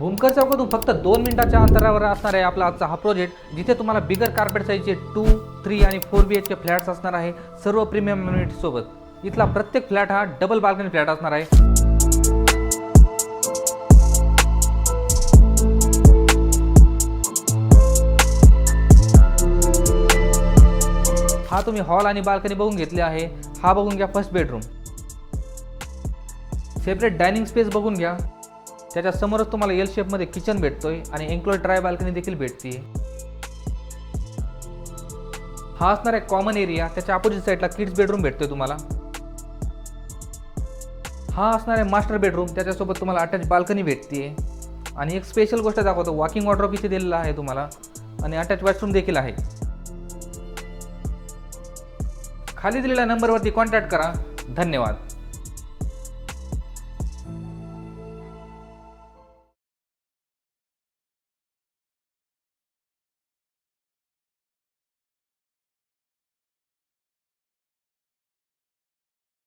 भूमकर चौकातून फक्त 2 मिनिटाच्या अंतरावर असणार आहे आपला आजचा हा प्रोजेक्ट, जिथे तुम्हाला बिगर कार्पेट साईजचे 2, 3 आणि 4 BHK फ्लॅट्स असणार आहे, सर्व प्रीमियम अम्युनिटी सोबत। इथला प्रत्येक फ्लॅट हा डबल बाल्कनी फ्लॅट असणार आहे। हा तुम्ही हॉल आणि बाल्कनी बघून घेतली आहे। हा बघून घ्या first bedroom. Separate dining space बघून घ्या। त्याच्या समोरच तुम्हाला एल शेप मध्ये किचन भेटतोय आणि एन्क्लोज ड्राय बाल्कनी देखील भेटते। हा असणार आहे कॉमन एरिया। त्याच्या अपोजिट साईडला किड्स बेडरूम भेटतोय तुम्हाला। हा असणार आहे मास्टर बेडरूम। त्याच्यासोबत तुम्हाला अटॅच बाल्कनी भेटते आणि एक स्पेशल गोष्ट दाखवतो, वॉकिंग वॉर्डरोब इथे दिलेला आहे तुम्हाला आणि अटॅच वॉशरूम देखील आहे। खाली दिलेल्या नंबरवरती कॉन्टॅक्ट करा। धन्यवाद।